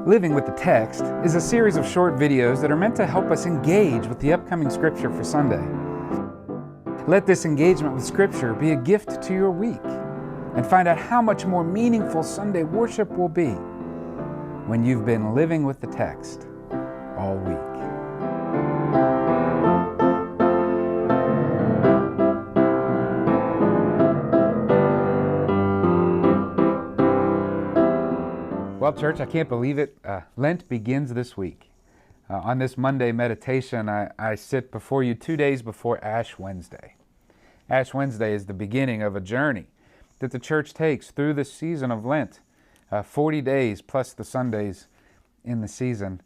Living with the Text is a series of short videos that are meant to help us engage with the upcoming Scripture for Sunday. Let this engagement with Scripture be a gift to your week, and find out how much more meaningful Sunday worship will be when you've been living with the text all week. Well, church, I can't believe it. Lent begins this week. On this Monday meditation, I sit before you 2 days before Ash Wednesday. Ash Wednesday is the beginning of a journey that the church takes through the season of Lent, 40 days plus the Sundays in the season,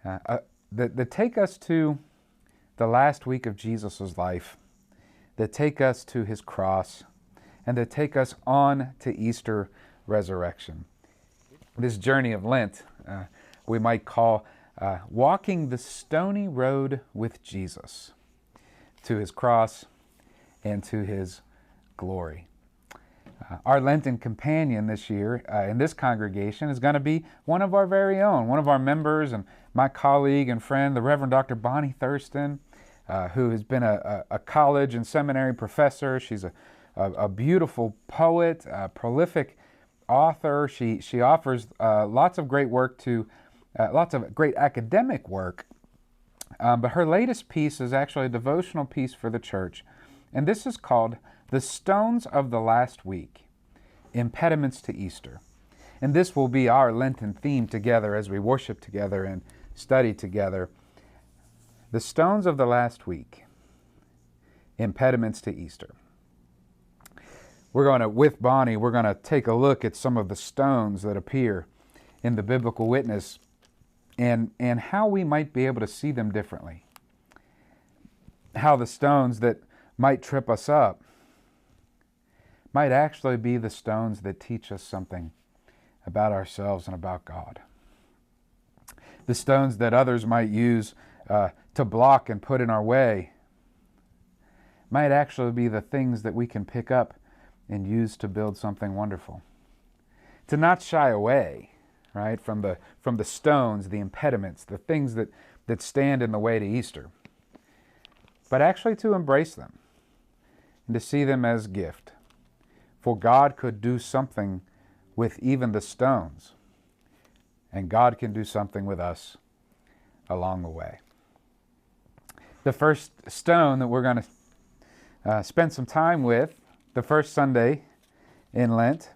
that take us to the last week of Jesus' life, that take us to his cross, and that take us on to Easter resurrection. This journey of Lent we might call walking the stony road with Jesus to his cross and to his glory. Our Lenten companion this year in this congregation is going to be one of our very own, one of our members and my colleague and friend, the Reverend Dr. Bonnie Thurston, who has been a college and seminary professor. She's a beautiful poet, a prolific author. She offers lots of great work to, lots of great academic work, but her latest piece is actually a devotional piece for the church, and this is called The Stones of the Last Week, Impediments to Easter. And this will be our Lenten theme together as we worship together and study together. The Stones of the Last Week, Impediments to Easter. With Bonnie, we're going to take a look at some of the stones that appear in the biblical witness and how we might be able to see them differently. How the stones that might trip us up might actually be the stones that teach us something about ourselves and about God. The stones that others might use to block and put in our way might actually be the things that we can pick up and use to build something wonderful. To not shy away, right, from the stones, the impediments, the things that stand in the way to Easter, but actually to embrace them and to see them as gift. For God could do something with even the stones, and God can do something with us along the way. The first stone that we're going to spend some time with the first Sunday in Lent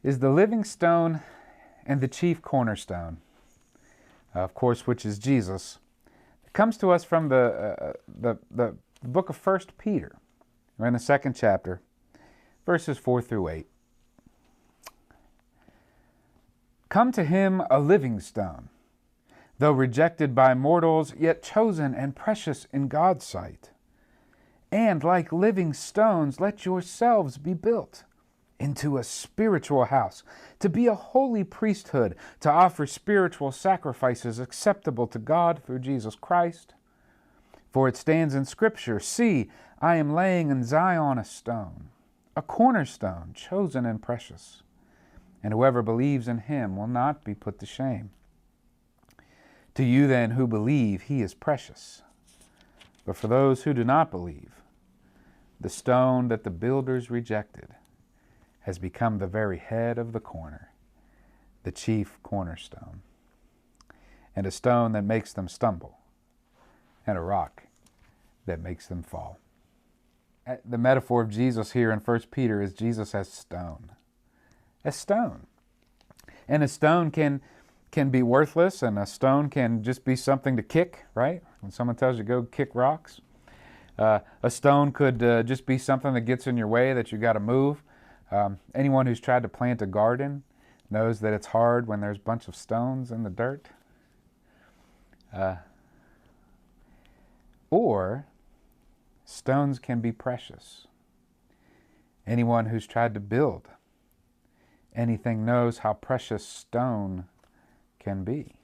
is the living stone and the chief cornerstone, of course, which is Jesus. It comes to us from the book of 1 Peter. We're in the second chapter, verses 4 through 8. Come to him a living stone, though rejected by mortals, yet chosen and precious in God's sight. And like living stones, let yourselves be built into a spiritual house, to be a holy priesthood, to offer spiritual sacrifices acceptable to God through Jesus Christ. For it stands in Scripture, see, I am laying in Zion a stone, a cornerstone, chosen and precious, and whoever believes in him will not be put to shame. To you then who believe, he is precious. But for those who do not believe, the stone that the builders rejected has become the very head of the corner, the chief cornerstone, and a stone that makes them stumble, and a rock that makes them fall. The metaphor of Jesus here in 1 Peter is Jesus as stone. A stone. And a stone can be worthless, and a stone can just be something to kick, right? When someone tells you go kick rocks. A stone could just be something that gets in your way that you got to move. Anyone who's tried to plant a garden knows that it's hard when there's a bunch of stones in the dirt. Or stones can be precious. Anyone who's tried to build anything knows how precious stone can be.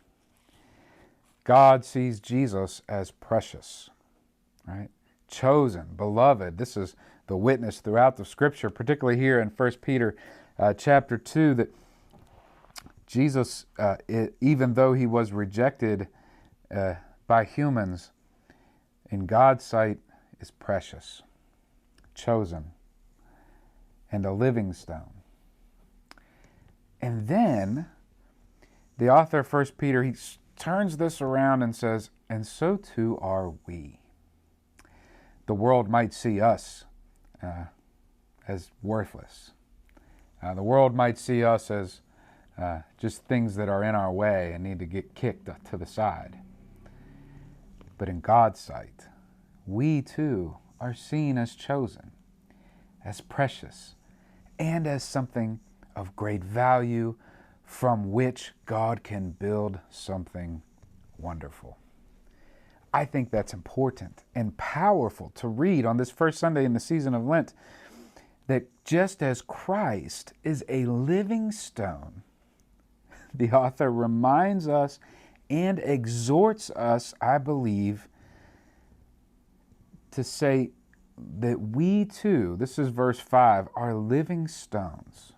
God sees Jesus as precious, right? Chosen, beloved. This is the witness throughout the Scripture, particularly here in 1 Peter chapter 2, that Jesus, even though he was rejected by humans, in God's sight is precious, chosen, and a living stone. And then the author of 1 Peter, he turns this around and says, and so too are we. The world might see us as worthless. The world might see us as just things that are in our way and need to get kicked to the side. But in God's sight, we too are seen as chosen, as precious, and as something of great value from which God can build something wonderful. I think that's important and powerful to read on this first Sunday in the season of Lent, that just as Christ is a living stone, the author reminds us and exhorts us, I believe, to say that we too, this is verse 5, are living stones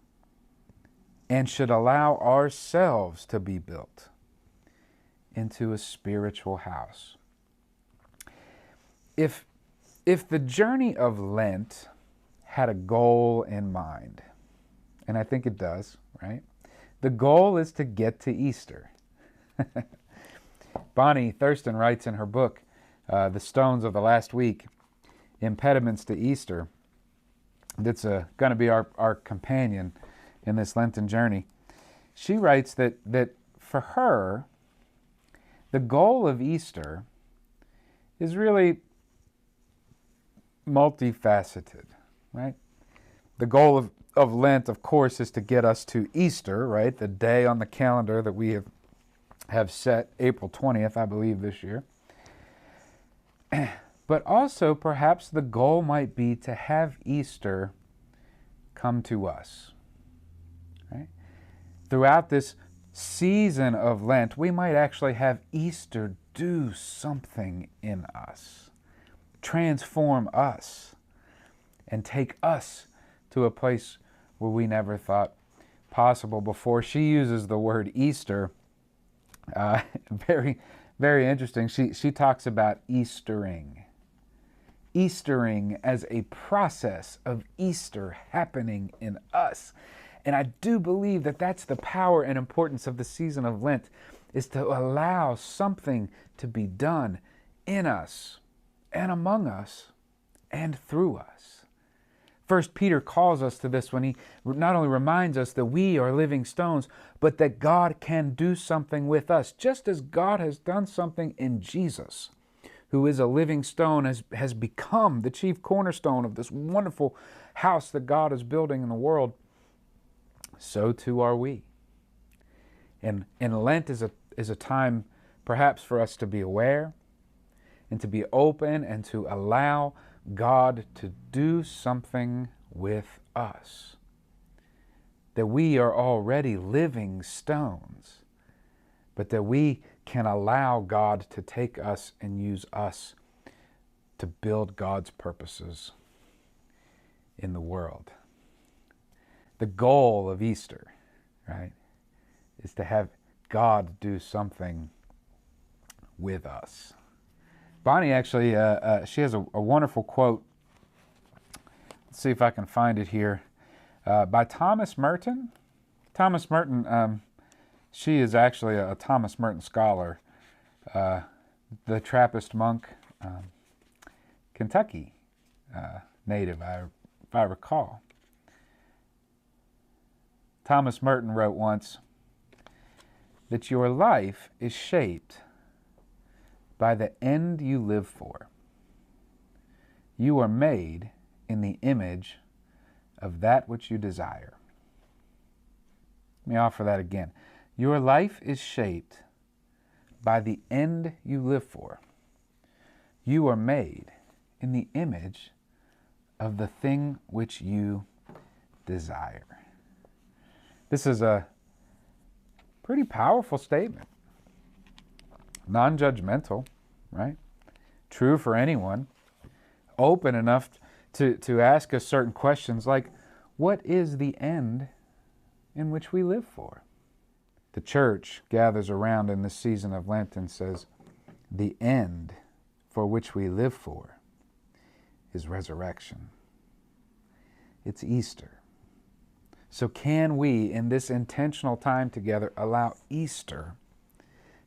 and should allow ourselves to be built into a spiritual house. If the journey of Lent had a goal in mind, and I think it does, right? The goal is to get to Easter. Bonnie Thurston writes in her book, The Stones of the Last Week, Impediments to Easter, that's going to be our companion in this Lenten journey. She writes that for her, the goal of Easter is really multifaceted, right? The goal of Lent, of course, is to get us to Easter, right? The day on the calendar that we have set, April 20th, I believe, this year. But also, perhaps the goal might be to have Easter come to us, right? Throughout this season of Lent, we might actually have Easter do something in us, transform us, and take us to a place where we never thought possible before. She uses the word Easter, very, very interesting. She talks about Eastering. Eastering as a process of Easter happening in us. And I do believe that that's the power and importance of the season of Lent, is to allow something to be done in us and among us and through us. First Peter calls us to this when he not only reminds us that we are living stones, but that God can do something with us, just as God has done something in Jesus, who is a living stone, has become the chief cornerstone of this wonderful house that God is building in the world. So too are we. And Lent is a time perhaps for us to be aware and to be open and to allow God to do something with us. That we are already living stones, but that we can allow God to take us and use us to build God's purposes in the world. The goal of Easter, right, is to have God do something with us. Bonnie actually, she has a wonderful quote. Let's see if I can find it here. By Thomas Merton. Thomas Merton, she is actually a Thomas Merton scholar, the Trappist monk, Kentucky native, if I recall. Thomas Merton wrote once that your life is shaped by the end you live for. You are made in the image of that which you desire. Let me offer that again. Your life is shaped by the end you live for. You are made in the image of the thing which you desire. This is a pretty powerful statement. Non-judgmental, right? True for anyone. Open enough to ask us certain questions like, what is the end in which we live for? The church gathers around in this season of Lent and says, the end for which we live for is resurrection. It's Easter. So can we, in this intentional time together, allow Easter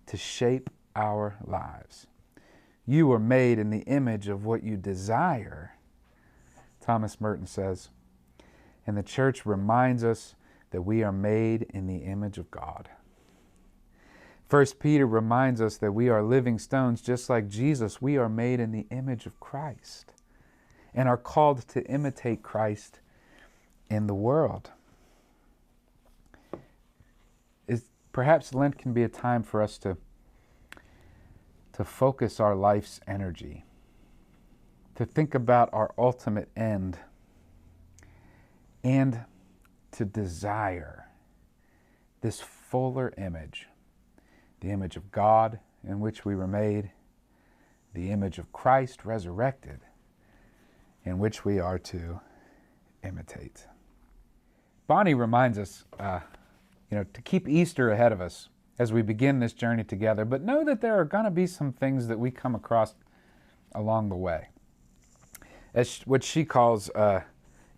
to shape our lives? You were made in the image of what you desire, Thomas Merton says. And the church reminds us that we are made in the image of God. 1 Peter reminds us that we are living stones just like Jesus. We are made in the image of Christ and are called to imitate Christ in the world. Perhaps Lent can be a time for us to focus our life's energy, to think about our ultimate end, and to desire this fuller image, the image of God in which we were made, the image of Christ resurrected, in which we are to imitate. Bonnie reminds us, to keep Easter ahead of us as we begin this journey together, but know that there are going to be some things that we come across along the way, as what she calls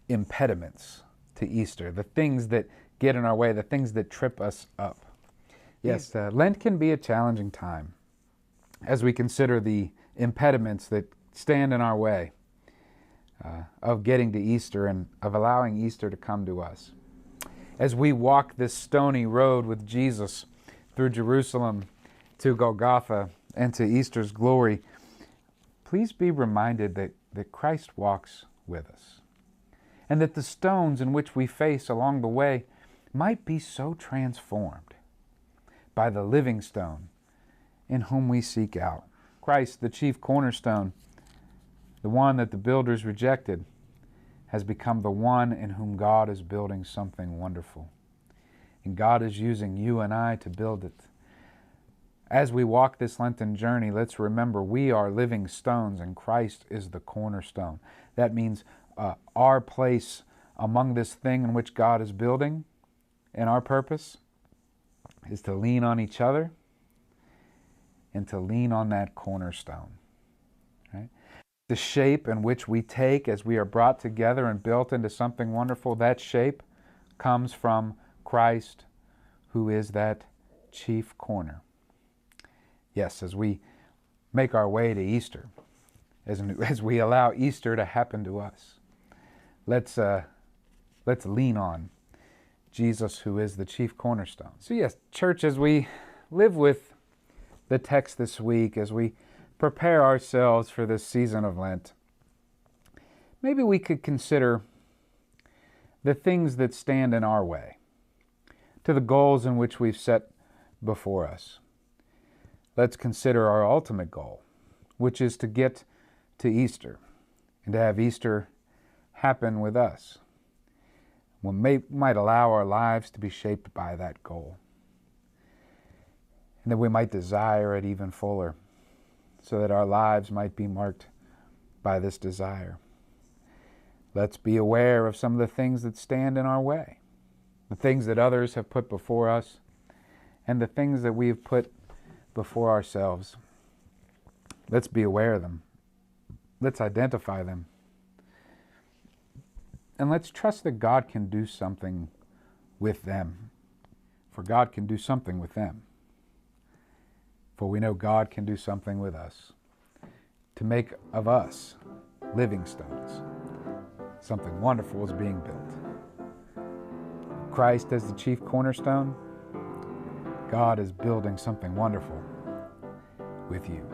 impediments to Easter, the things that get in our way, the things that trip us up. Yes, Lent can be a challenging time as we consider the impediments that stand in our way of getting to Easter and of allowing Easter to come to us. As we walk this stony road with Jesus through Jerusalem to Golgotha and to Easter's glory, please be reminded that Christ walks with us, and that the stones in which we face along the way might be so transformed by the living stone in whom we seek out. Christ, the chief cornerstone, the one that the builders rejected, has become the one in whom God is building something wonderful. And God is using you and I to build it. As we walk this Lenten journey, let's remember we are living stones and Christ is the cornerstone. That means our place among this thing in which God is building and our purpose is to lean on each other and to lean on that cornerstone. Right? The shape in which we take as we are brought together and built into something wonderful, that shape comes from Christ, who is that chief corner. Yes, as we make our way to Easter, as we allow Easter to happen to us, let's lean on Jesus, who is the chief cornerstone. So yes, church, as we live with the text this week, as we prepare ourselves for this season of Lent, maybe we could consider the things that stand in our way to the goals in which we've set before us. Let's consider our ultimate goal, which is to get to Easter and to have Easter happen with us. We might allow our lives to be shaped by that goal, and that we might desire it even fuller, so that our lives might be marked by this desire. Let's be aware of some of the things that stand in our way, the things that others have put before us, and the things that we have put before ourselves. Let's be aware of them. Let's identify them. And let's trust that God can do something with them. For God can do something with them. For we know God can do something with us to make of us living stones. Something wonderful is being built. Christ as the chief cornerstone, God is building something wonderful with you.